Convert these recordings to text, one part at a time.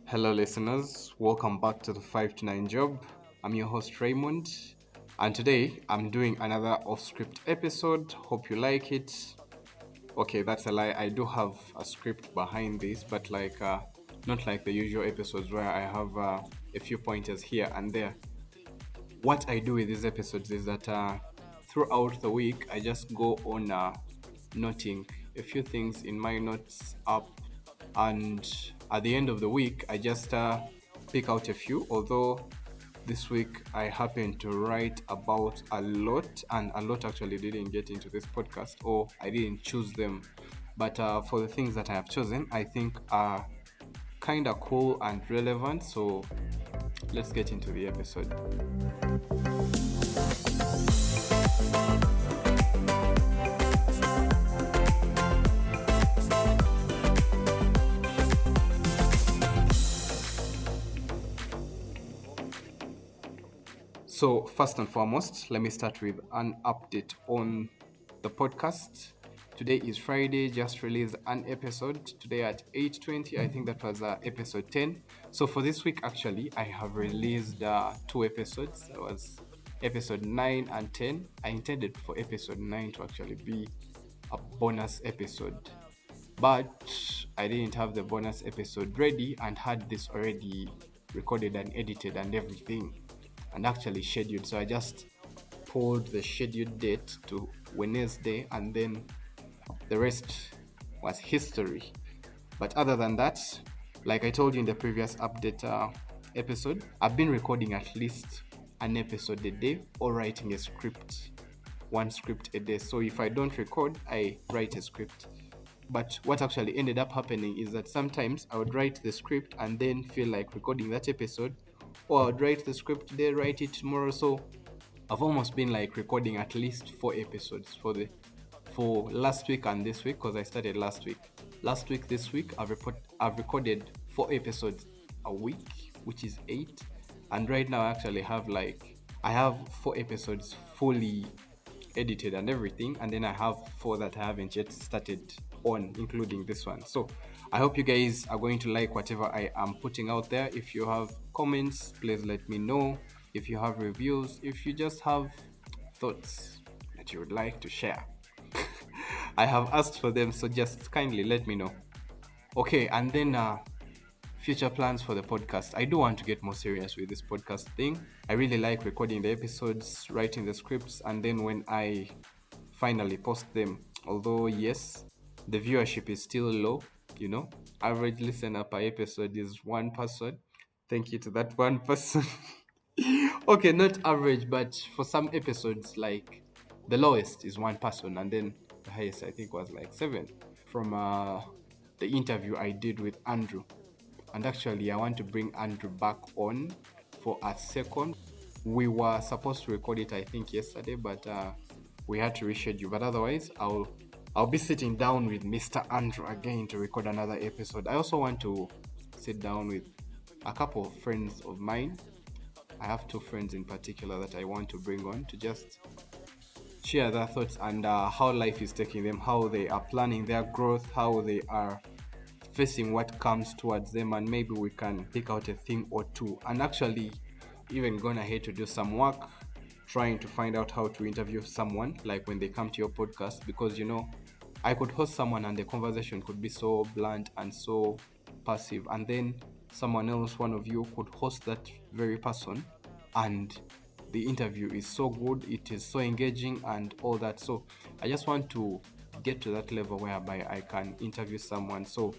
Hello, listeners. Welcome back to the 5 to 9 job. I'm your host, Raymond, and today I'm doing another off script episode. Hope you like it. Okay, that's a lie. I do have a script behind this, but not like the usual episodes where I have a few pointers here and there. What I do with these episodes is that throughout the week, I just go on noting a few things in my notes app, and at the end of the week, I just pick out a few. Although this week I happened to write about a lot, and a lot actually didn't get into this podcast, or I didn't choose them. But for the things that I have chosen, I think are kind of cool and relevant. So let's get into the episode. So, first and foremost, let me start with an update on the podcast. Today is Friday, just released an episode today at 8:20. I think that was episode 10. So, for this week, actually, I have released two episodes. That was episode 9 and 10. I intended for episode 9 to actually be a bonus episode, but I didn't have the bonus episode ready and had this already recorded and edited and everything, and actually scheduled. So I just pulled the scheduled date to Wednesday, and then the rest was history. But other than that, like I told you in the previous update episode, I've been recording at least an episode a day or writing a script, one script a day. So if I don't record, I write a script. But what actually ended up happening is that sometimes I would write the script and then feel like recording that episode, or I would write the script today, write it tomorrow. So I've almost been like recording at least 4 episodes for last week and this week, because I started last week. Last week, this week, I've recorded 4 episodes a week, which is 8. And right now I have 4 episodes fully edited and everything, and then I have 4 that I haven't yet started on, including this one. So I hope you guys are going to like whatever I am putting out there. If you have comments, please let me know. If you have reviews, if you just have thoughts that you would like to share, I have asked for them, so just kindly let me know. Okay, and then future plans for the podcast. I do want to get more serious with this podcast thing. I really like recording the episodes, writing the scripts, and then when I finally post them, although yes, the viewership is still low, average listener per episode is one person. Thank you to that one person. Okay, not average, but for some episodes, like the lowest is one person, and then the highest I think was like 7 from the interview I did with Andrew. And actually, I want to bring Andrew back on for a second. We were supposed to record it, I think, yesterday, but we had to reschedule. But otherwise, I'll be sitting down with Mr. Andrew again to record another episode. I also want to sit down with a couple of friends of mine. I have 2 friends in particular that I want to bring on to just share their thoughts and how life is taking them, how they are planning their growth, how they are facing what comes towards them, and maybe we can pick out a thing or two, and actually even gone ahead to do some work trying to find out how to interview someone, like when they come to your podcast, because I could host someone and the conversation could be so blunt and so passive, and then someone else, one of you, could host that very person, and the interview is so good, it is so engaging and all that. So I just want to get to that level whereby I can interview someone. So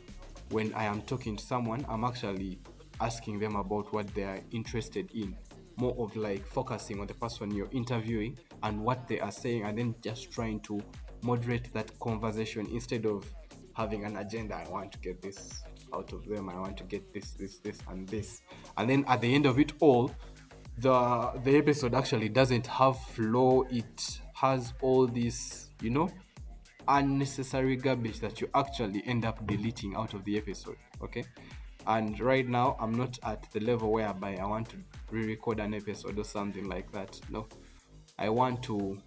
when I am talking to someone, I'm actually asking them about what they are interested in, more of like focusing on the person you're interviewing and what they are saying, and then just trying to moderate that conversation instead of having an agenda. I want to get this out of them, I want to get this and this, and then at the end of it all, the episode actually doesn't have flow. It has all this unnecessary garbage that you actually end up deleting out of the episode. Okay, and right now I'm not at the level whereby I want to re-record an episode or something like that. No, I want to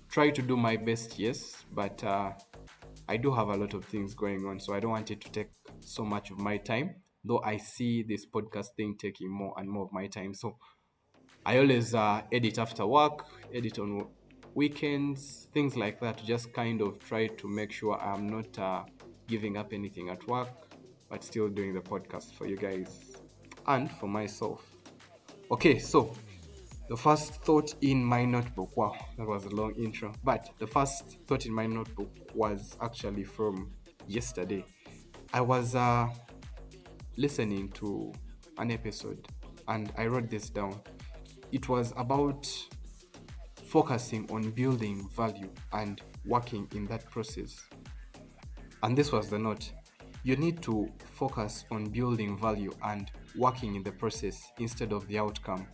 try to do my best, yes, but I do have a lot of things going on, so I don't want it to take so much of my time. though I see this podcast thing taking more and more of my time. So I always edit after work, edit on weekends, things like that, to just kind of try to make sure I'm not giving up anything at work, but still doing the podcast for you guys and for myself. Okay, so the first thought in my notebook, wow, that was a long intro, but the first thought in my notebook was actually from yesterday. I was listening to an episode and I wrote this down. It was about focusing on building value and working in that process. And this was the note. You need to focus on building value and working in the process instead of the outcome.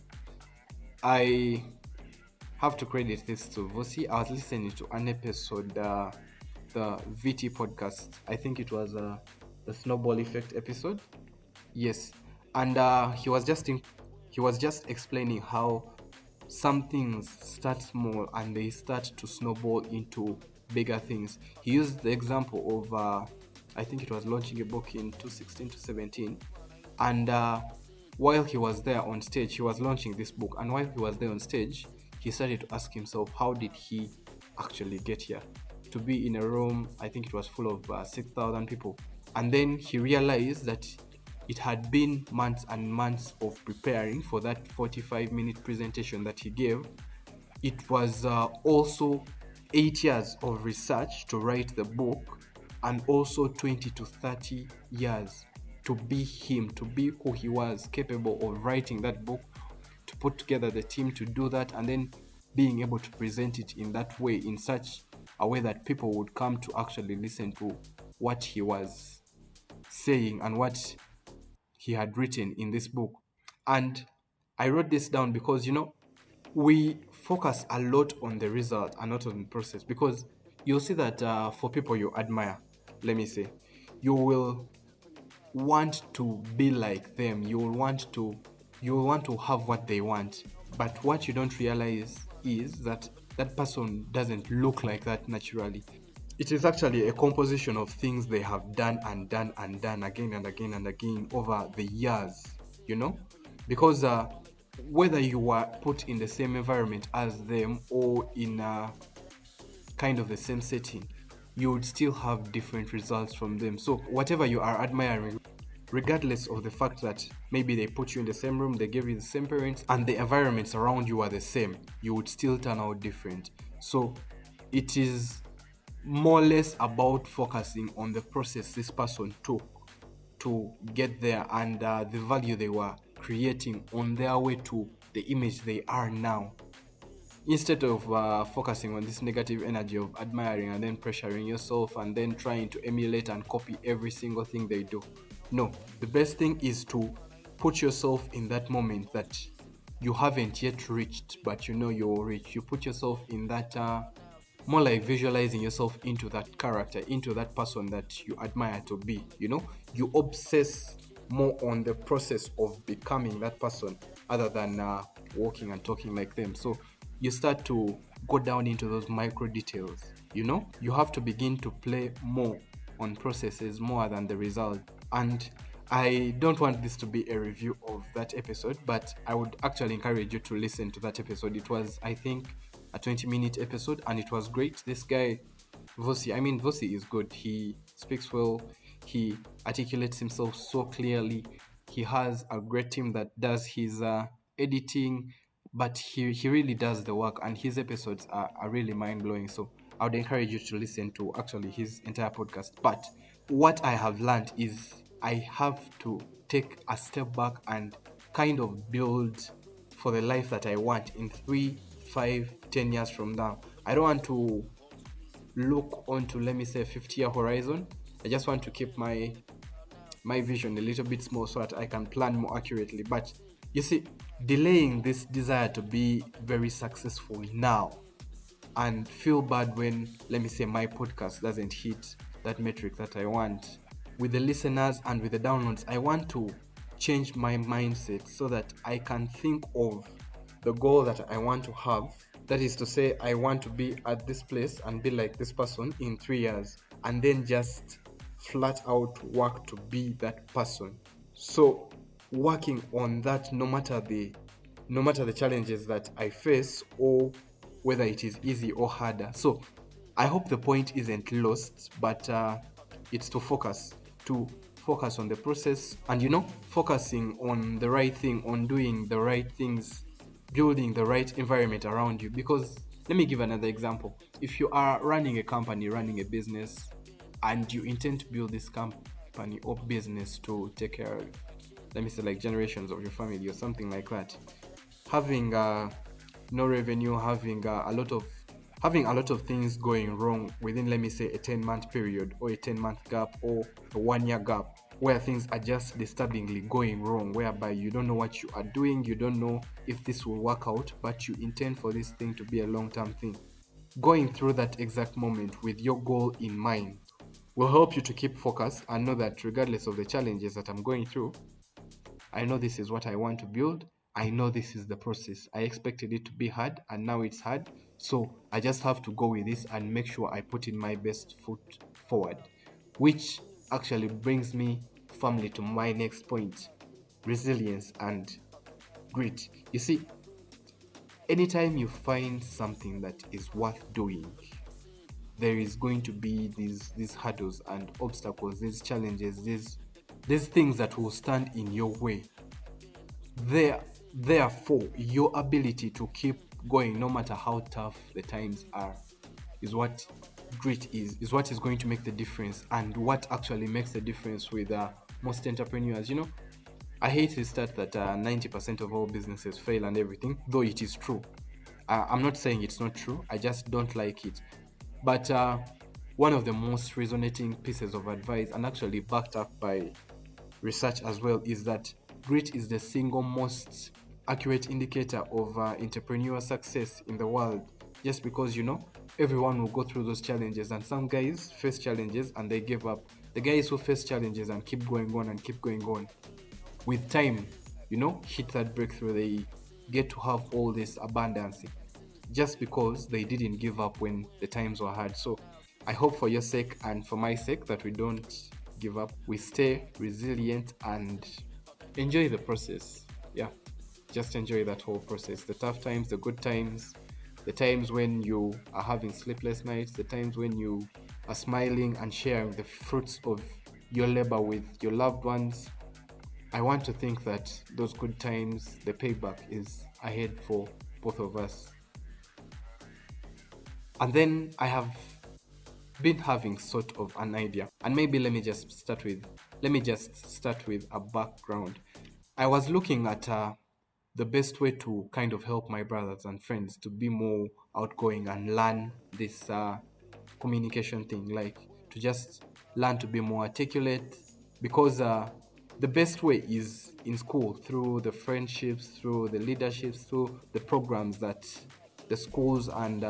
I have to credit this to Vusi. I was listening to an episode, the VT podcast. I think it was the snowball effect episode. Yes, and he was just explaining how some things start small and they start to snowball into bigger things. He used the example of I think it was launching a book in 2016 to 17, and while he was there on stage, he was launching this book, and while he was there on stage, he started to ask himself, how did he actually get here? To be in a room, I think it was full of 6,000 people, and then he realized that it had been months and months of preparing for that 45-minute presentation that he gave. It was also 8 years of research to write the book, and also 20 to 30 years to be him, to be who he was, capable of writing that book, to put together the team to do that, and then being able to present it in that way, in such a way that people would come to actually listen to what he was saying and what he had written in this book. And I wrote this down because, we focus a lot on the result and not on the process, because you'll see that for people you admire, let me say, you will want to be like them. You will want to have what they want. But what you don't realize is that that person doesn't look like that naturally. It is actually a composition of things they have done and done and done again and again and again over the years, because whether you were put in the same environment as them or in kind of the same setting, you would still have different results from them. So whatever you are admiring, regardless of the fact that maybe they put you in the same room, they gave you the same parents, and the environments around you are the same, you would still turn out different. So it is more or less about focusing on the process this person took to get there, and the value they were creating on their way to the image they are now, instead of focusing on this negative energy of admiring and then pressuring yourself and then trying to emulate and copy every single thing they do. No, the best thing is to put yourself in that moment that you haven't yet reached, but you'll reach. You put yourself in that more like visualizing yourself into that character, into that person that you admire to be. You obsess more on the process of becoming that person other than walking and talking like them. So you start to go down into those micro details. You have to begin to play more on processes more than the result. And I don't want this to be a review of that episode, but I would actually encourage you to listen to that episode. It was, I think, a 20-minute episode, and it was great. This guy, Vusi is good. He speaks well. He articulates himself so clearly. He has a great team that does his editing, but he really does the work, and his episodes are really mind-blowing. So I would encourage you to listen to actually his entire podcast. But what I have learned is I have to take a step back and kind of build for the life that I want in 3, 5, 10 years from now. I don't want to look onto, let me say, a 50-year horizon. I just want to keep my vision a little bit small so that I can plan more accurately. But you see, delaying this desire to be very successful now and feel bad when, let me say, my podcast doesn't hit that metric that I want with the listeners and with the downloads, I want to change my mindset so that I can think of the goal that I want to have. That is to say, I want to be at this place and be like this person in 3 years, and then just flat out work to be that person. So working on that, no matter the challenges that I face, or whether it is easy or harder. So I hope the point isn't lost, but it's to focus on the process, and focusing on the right thing, on doing the right things, building the right environment around you. Because let me give another example. If you are running a company, running a business, and you intend to build this company or business to take care of, let me say, like generations of your family or something like that, having no revenue, having a lot of things going wrong within, let me say, a 10-month period, or a 10-month gap, or a 1-year gap, where things are just disturbingly going wrong, whereby you don't know what you are doing, you don't know if this will work out, but you intend for this thing to be a long-term thing. Going through that exact moment with your goal in mind will help you to keep focused and know that regardless of the challenges that I'm going through, I know this is what I want to build. I know this is the process. I expected it to be hard, and now it's hard. So I just have to go with this and make sure I put in my best foot forward. Which actually brings me firmly to my next point: resilience and grit. You see, anytime you find something that is worth doing, there is going to be these hurdles and obstacles, these challenges, these things that will stand in your way. There, therefore, your ability to keep going, no matter how tough the times are, is what grit is what is going to make the difference, and what actually makes the difference with most entrepreneurs. I hate the stat that 90% of all businesses fail and everything, though it is true. I'm not saying it's not true, I just don't like it. But one of the most resonating pieces of advice, and actually backed up by research as well, is that grit is the single most accurate indicator of entrepreneur success in the world. Just because everyone will go through those challenges, and some guys face challenges and they give up. The guys who face challenges and keep going on and keep going on, with time, hit that breakthrough, they get to have all this abundance, just because they didn't give up when the times were hard. So I hope for your sake and for my sake that we don't give up. We stay resilient and enjoy the process. Yeah, just enjoy that whole process. The tough times, the good times, the times when you are having sleepless nights, the times when you are smiling and sharing the fruits of your labor with your loved ones. I want to think that those good times, the payback is ahead for both of us. And then I have been having sort of an idea, and maybe let me just start with a background. I was looking at the best way to kind of help my brothers and friends to be more outgoing and learn this communication thing, like to just learn to be more articulate, because the best way is in school, through the friendships, through the leaderships, through the programs that the schools and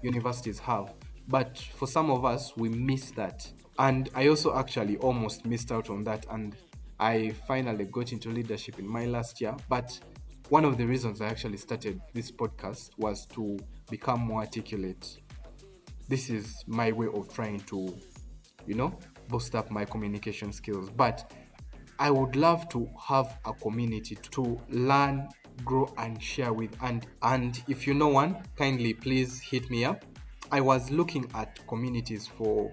universities have. But for some of us, we miss that. And I also actually almost missed out on that. And I finally got into leadership in my last year. But one of the reasons I actually started this podcast was to become more articulate. This is my way of trying to, boost up my communication skills. But I would love to have a community to learn, grow, and share with. And if you know one, kindly please hit me up. I was looking at communities for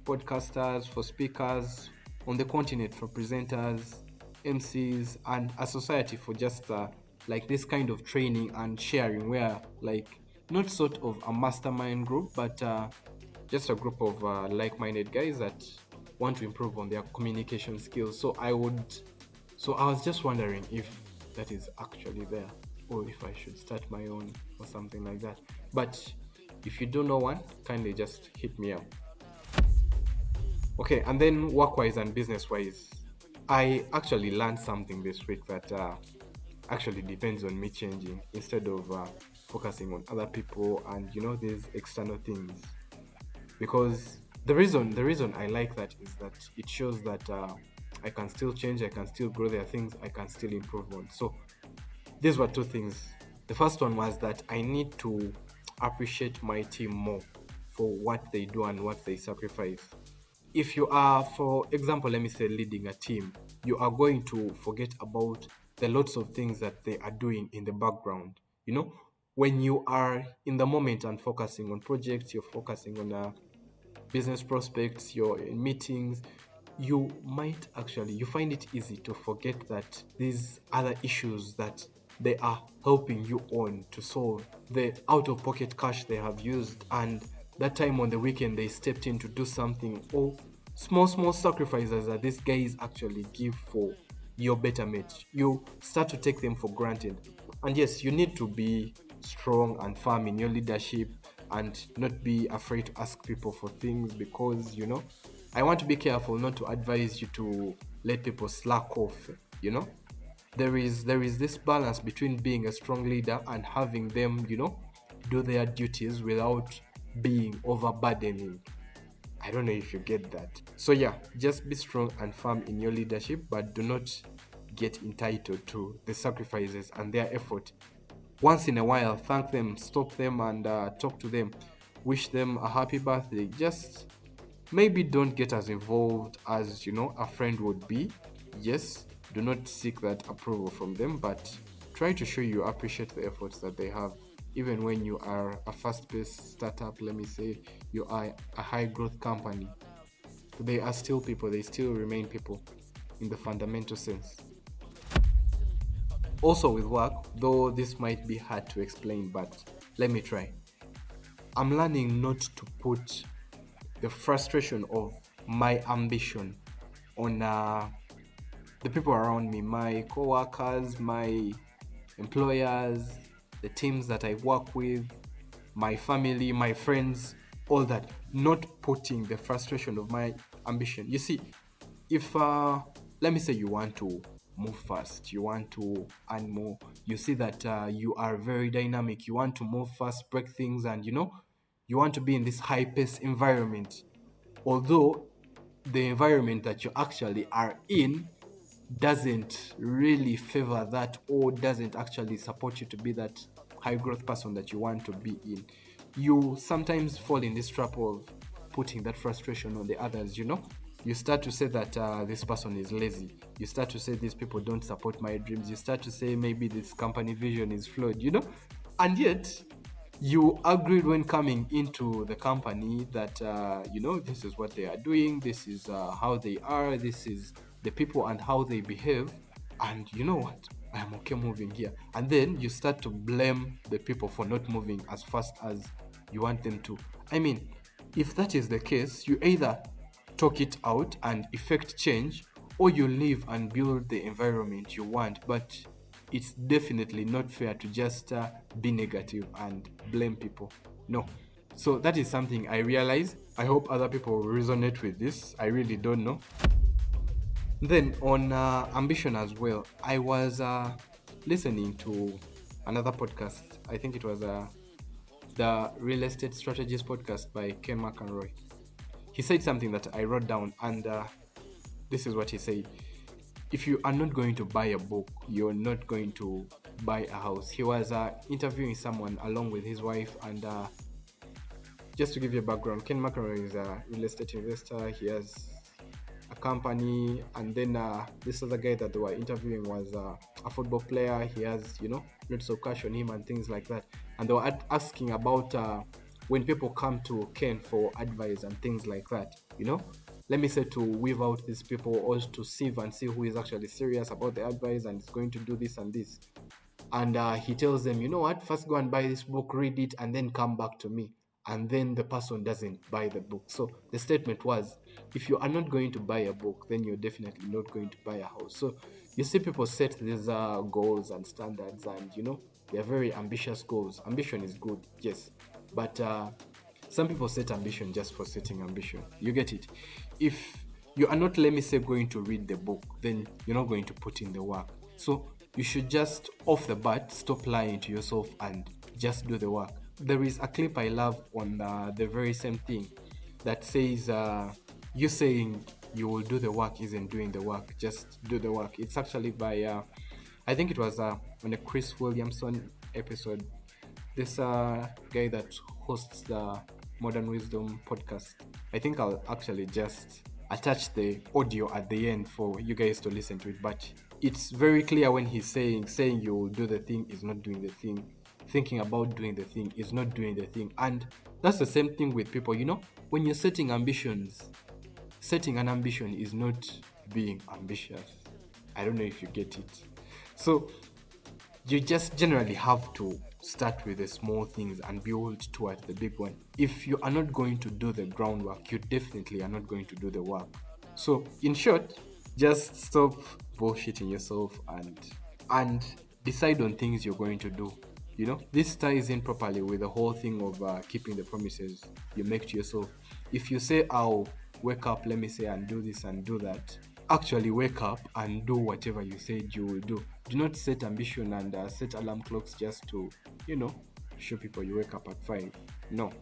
podcasters, for speakers on the continent, for presenters, MCs, and a society for just like this kind of training and sharing, where like not sort of a mastermind group, but just a group of like-minded guys that want to improve on their communication skills. So I was just wondering if that is actually there, or if I should start my own or something like that. But if you don't know one, kindly just hit me up. Okay, and then work-wise and business-wise, I actually learned something this week that actually depends on me changing, instead of focusing on other people and these external things. Because the reason I like that is that it shows that I can still change, I can still grow. There are things I can still improve on. So these were two things. The first one was that I need to appreciate my team more for what they do and what they sacrifice. If you are, for example, let me say, leading a team, you are going to forget about the lots of things that they are doing in the background. When you are in the moment and focusing on projects, you're focusing on business prospects, you're in meetings, you find it easy to forget that these other issues that they are helping you on to solve, the out of pocket cash they have used, and that time on the weekend they stepped in to do something, or small sacrifices that these guys actually give for your betterment. You start to take them for granted. And yes, you need to be strong and firm in your leadership and not be afraid to ask people for things, because I want to be careful not to advise you to let people slack off. There is this balance between being a strong leader and having them do their duties without being overburdening. I don't know if you get that. So yeah, just be strong and firm in your leadership, but do not get entitled to the sacrifices and their effort. Once in a while, thank them, stop them, and talk to them. Wish them a happy birthday. Just maybe don't get as involved as a friend would be. Yes, do not seek that approval from them, but try to show you appreciate the efforts that they have. Even when you are a fast-paced startup, let me say, you are a high-growth company, they are still people. They still remain people in the fundamental sense. Also with work, though this might be hard to explain, but let me try. I'm learning not to put the frustration of my ambition on the people around me, my co-workers, my employers, the teams that I work with, my family, my friends, all that. Not putting the frustration of my ambition. You see, if let me say you want to move fast, you want to earn more, you see that you are very dynamic, you want to move fast, break things, and you want to be in this high-paced environment. Although the environment that you actually are in doesn't really favor that, or doesn't actually support you to be that high growth person that you want to be in, you sometimes fall in this trap of putting that frustration on the others. You start to say that this person is lazy, you start to say these people don't support my dreams, you start to say maybe this company vision is flawed, and yet you agreed when coming into the company that this is what they are doing, this is how they are, this is the people and how they behave, and you know what, I am okay moving here. And then you start to blame the people for not moving as fast as you want them to. I mean, if that is the case, you either talk it out and effect change, or you live and build the environment you want. But it's definitely not fair to just be negative and blame people. No. So that is something I realized. I hope other people resonate with this. I really don't know. Then on ambition as well, I was listening to another podcast. I think it was the Real Estate Strategies podcast by Ken McElroy. He said something that I wrote down, and this is what he said. If you are not going to buy a book, you're not going to buy a house. He was interviewing someone along with his wife, and just to give you a background, Ken McElroy is a real estate investor. He has a company, and then this other guy that they were interviewing was a football player. He has lots of cash on him and things like that. And they were asking about when people come to Ken for advice and things like that, let me say, to weave out these people, or to sieve and see who is actually serious about the advice and is going to do this and this. And he tells them, you know what, first go and buy this book, read it, and then come back to me. And then the person doesn't buy the book. So the statement was, if you are not going to buy a book, then you're definitely not going to buy a house. So you see people set these goals and standards, and they're very ambitious goals. Ambition is good, yes, but some people set ambition just for setting ambition. You get it? If you are not, let me say, going to read the book, then you're not going to put in the work. So you should just, off the bat, stop lying to yourself and just do the work. There is a clip I love on the very same thing that says, you saying you will do the work isn't doing the work, just do the work. It's actually by, I think it was on a Chris Williamson episode. This guy that hosts the Modern Wisdom podcast. I think I'll actually just attach the audio at the end for you guys to listen to it. But it's very clear when he's saying you will do the thing is not doing the thing, thinking about doing the thing is not doing the thing. And that's the same thing with people. When you're setting ambitions, setting an ambition is not being ambitious. I don't know if you get it. So you just generally have to start with the small things and build towards the big one. If you are not going to do the groundwork, you definitely are not going to do the work. So in short, just stop bullshitting yourself and decide on things you're going to do. This ties in properly with the whole thing of keeping the promises you make to yourself. If you say, I'll wake up, let me say, and do this and do that, actually wake up and do whatever you said you will do. Do not set ambition and set alarm clocks just to, show people you wake up at 5. No.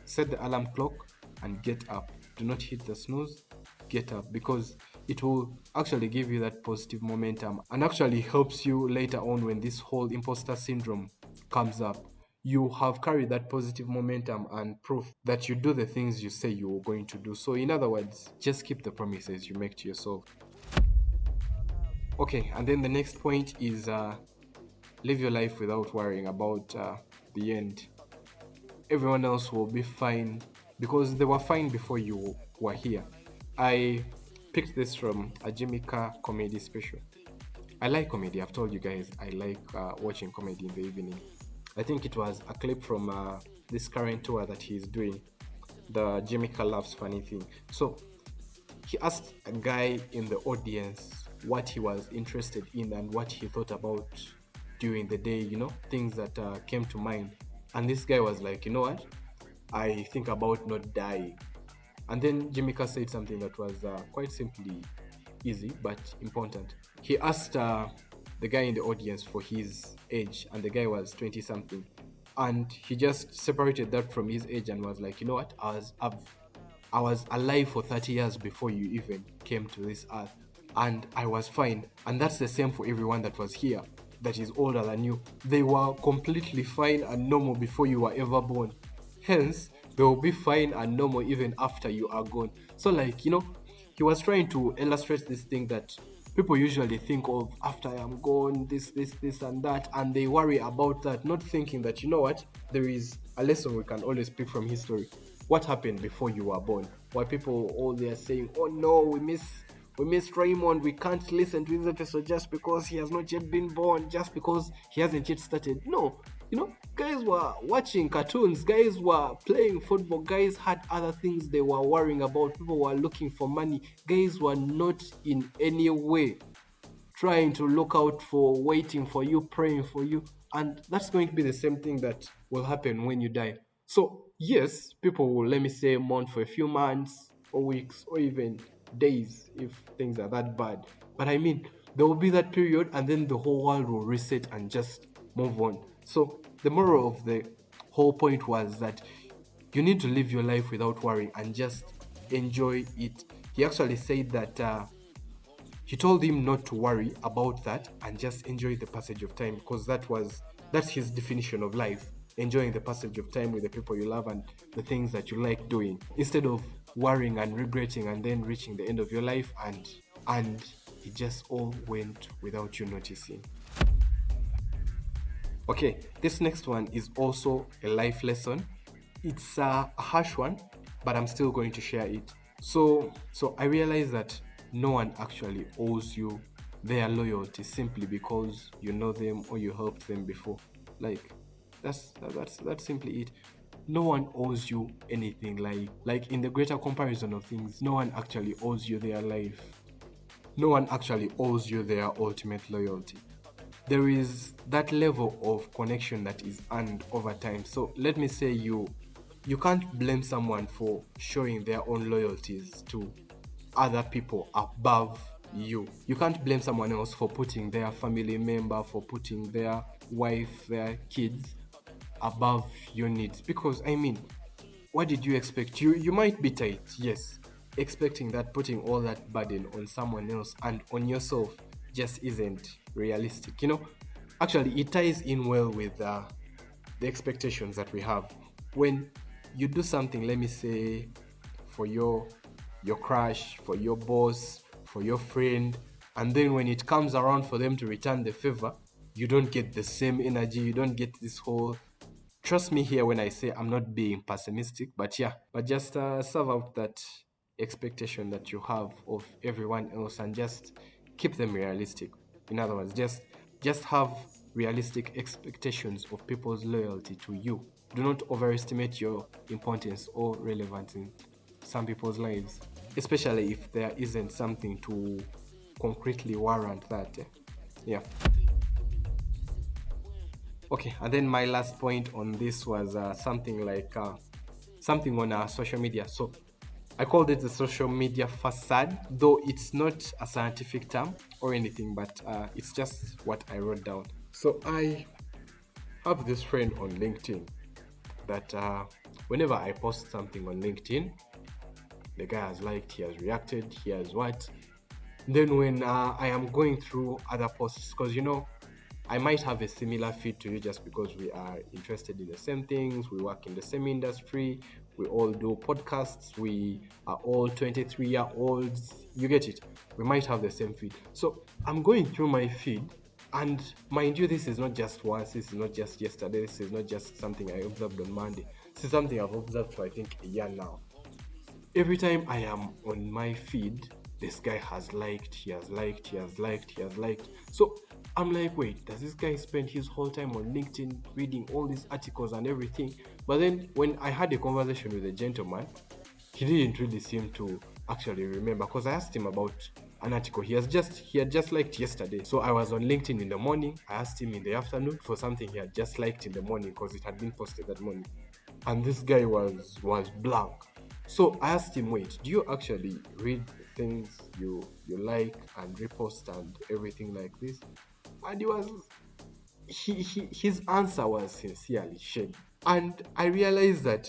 Set the alarm clock and get up. Do not hit the snooze, get up, because it will actually give you that positive momentum and actually helps you later on when this whole imposter syndrome comes up. You have carried that positive momentum and proof that you do the things you say you are going to do. So in other words, just keep the promises you make to yourself. Okay, and then the next point is live your life without worrying about the end. Everyone else will be fine because they were fine before you were here. I picked this from a Jimmy Carr comedy special. I like comedy. I've told you guys I like watching comedy in the evening. I think it was a clip from this current tour that he's doing, the Jimmy Carr Loves Funny thing. So he asked a guy in the audience what he was interested in and what he thought about during the day, things that came to mind. And this guy was like, you know what? I think about not dying. And then Jimmy Carr said something that was quite simply easy but important. He asked the guy in the audience for his age, and the guy was 20 something. And he just separated that from his age and was like, you know what? I was alive for 30 years before you even came to this earth, and I was fine. And that's the same for everyone that was here that is older than you. They were completely fine and normal before you were ever born. Hence, they will be fine and normal even after you are gone. So he was trying to illustrate this thing that people usually think of after I am gone, this and that, and they worry about that, not thinking that, you know what, there is a lesson we can always pick from history. What happened before you were born? Why people all they are saying, oh no, we miss Raymond, we can't listen to his episode just because he has not yet been born, just because he hasn't yet started. No, guys were watching cartoons, guys were playing football, guys had other things they were worrying about, people were looking for money, guys were not in any way trying to look out for, waiting for you, praying for you. And that's going to be the same thing that will happen when you die. So yes, people will, let me say, mourn for a few months or weeks or even days if things are that bad. But I mean, there will be that period and then the whole world will reset and just move on. So the moral of the whole point was that you need to live your life without worrying and just enjoy it. He actually said that he told him not to worry about that and just enjoy the passage of time, because that's his definition of life. Enjoying the passage of time with the people you love and the things that you like doing, instead of worrying and regretting and then reaching the end of your life and it just all went without you noticing. Okay, this next one is also a life lesson. It's a harsh one, but I'm still going to share it. So I realized that no one actually owes you their loyalty simply because you know them or you helped them before. Like that's simply it. No one owes you anything. Like in the greater comparison of things, no one actually owes you their life. No one actually owes you their ultimate loyalty. There is that level of connection that is earned over time. So let me say you can't blame someone for showing their own loyalties to other people above you. You can't blame someone else for putting their family member, for putting their wife, their kids above your needs. Because I mean, what did you expect? You might be tight, yes. Expecting that, putting all that burden on someone else and on yourself just isn't realistic. Actually it ties in well with the expectations that we have. When you do something, let me say, for your your crush, for your boss, for your friend, and then when it comes around for them to return the favor, you don't get the same energy, you don't get this whole, trust me here when I say I'm not being pessimistic, but yeah, but just serve out that expectation that you have of everyone else and just keep them realistic. In other words, just have realistic expectations of people's loyalty to you. Do not overestimate your importance or relevance in some people's lives, especially if there isn't something to concretely warrant that. Yeah. Okay, and then my last point on this was something like something on social media. So I called it the social media facade, though it's not a scientific term or anything, but it's just what I wrote down. So I have this friend on LinkedIn that whenever I post something on LinkedIn, the guy has liked, he has reacted, he has what. Then when I am going through other posts, because I might have a similar feed to you just because we are interested in the same things, we work in the same industry, we all do podcasts, we are all 23-year-olds, you get it? We might have the same feed. So I'm going through my feed, and mind you, this is not just once, this is not just yesterday, this is not just something I observed on Monday. This is something I've observed for I think a year now. Every time I am on my feed, this guy has liked, he has liked, he has liked, he has liked. So I'm like, wait, does this guy spend his whole time on LinkedIn reading all these articles and everything? But then when I had a conversation with a gentleman, he didn't really seem to actually remember, because I asked him about an article he had just liked yesterday. So I was on LinkedIn in the morning, I asked him in the afternoon for something he had just liked in the morning because it had been posted that morning. And this guy was blank. So I asked him, wait, do you actually read things you like and repost and everything like this? And his answer was sincerely shady. And I realized that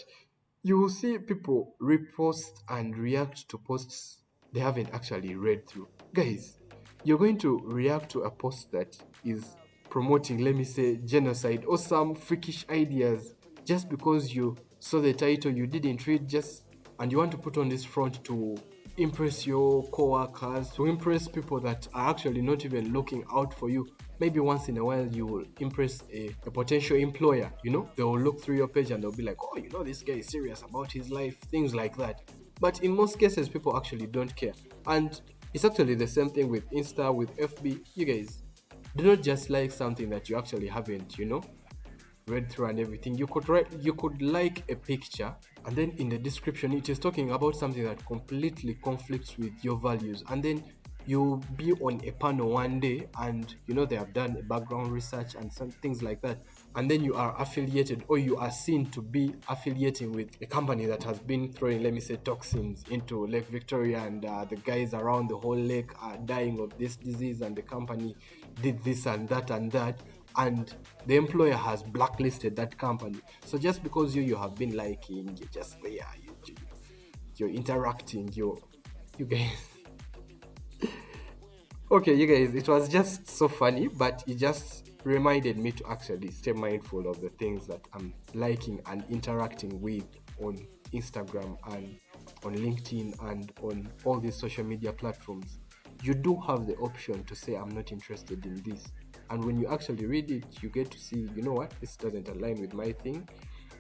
you will see people repost and react to posts they haven't actually read through. Guys, you're going to react to a post that is promoting, let me say, genocide or some freakish ideas just because you saw the title, you didn't read, and you want to put on this front to impress your co-workers, to impress people that are actually not even looking out for you. Maybe once in a while you will impress a potential employer, they will look through your page and they'll be like, oh, this guy is serious about his life, things like that. But in most cases, people actually don't care. And it's actually the same thing with Insta, with FB. You guys, do not just like something that you actually haven't, read through and everything. You could like a picture, and then in the description it is talking about something that completely conflicts with your values, and then you'll be on a panel one day and they have done a background research and some things like that, and then you are affiliated, or you are seen to be affiliating with a company that has been throwing, let me say, toxins into Lake Victoria, and the guys around the whole lake are dying of this disease, and the company did this and that, and the employer has blacklisted that company. So just because you have been liking, you're just there, you're interacting, you guys. Okay, you guys, it was just so funny, but it just reminded me to actually stay mindful of the things that I'm liking and interacting with on Instagram and on LinkedIn and on all these social media platforms. You do have the option to say, I'm not interested in this. And when you actually read it, you get to see, you know what, this doesn't align with my thing.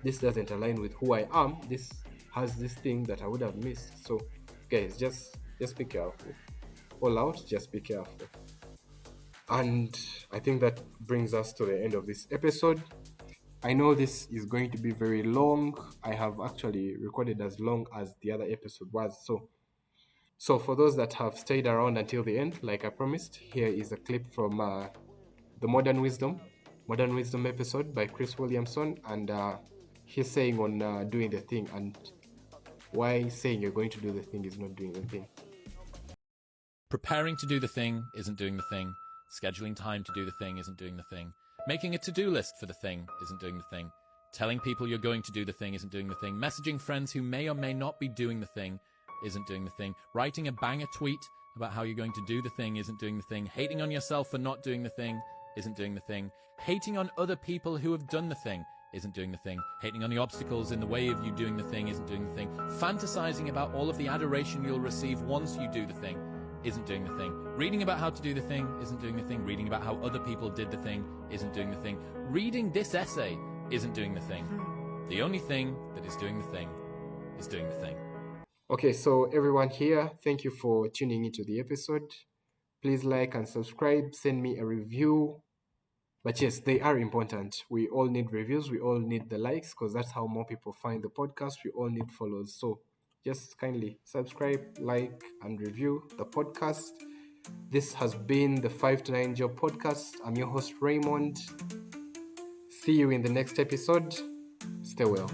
This doesn't align with who I am. This has this thing that I would have missed. So, guys, just be careful. All out, just be careful. And I think that brings us to the end of this episode. I know this is going to be very long. I have actually recorded as long as the other episode was. So for those that have stayed around until the end, like I promised, here is a clip from the Modern Wisdom episode by Chris Williamson, and he's saying on doing the thing, and why saying you're going to do the thing is not doing the thing. Preparing to do the thing isn't doing the thing. Scheduling time to do the thing isn't doing the thing. Making a to-do list for the thing isn't doing the thing. Telling people you're going to do the thing isn't doing the thing. Messaging friends who may or may not be doing the thing isn't doing the thing. Writing a banger tweet about how you're going to do the thing isn't doing the thing. Hating on yourself for not doing the thing isn't doing the thing. Hating on other people who have done the thing isn't doing the thing. Hating on the obstacles in the way of you doing the thing isn't doing the thing. Fantasizing about all of the adoration you'll receive once you do the thing isn't doing the thing. Reading about how to do the thing isn't doing the thing. Reading about how other people did the thing isn't doing the thing. Reading this essay isn't doing the thing. The only thing that is doing the thing is doing the thing. Okay, so everyone here, thank you for tuning into the episode. Please like and subscribe, send me a review. But yes, they are important. We all need reviews, we all need the likes, because that's how more people find the podcast. We all need follows. So just kindly subscribe, like, and review the podcast. This has been the 5 to 9 Job Podcast. I'm your host, Raymond. See you in the next episode. Stay well.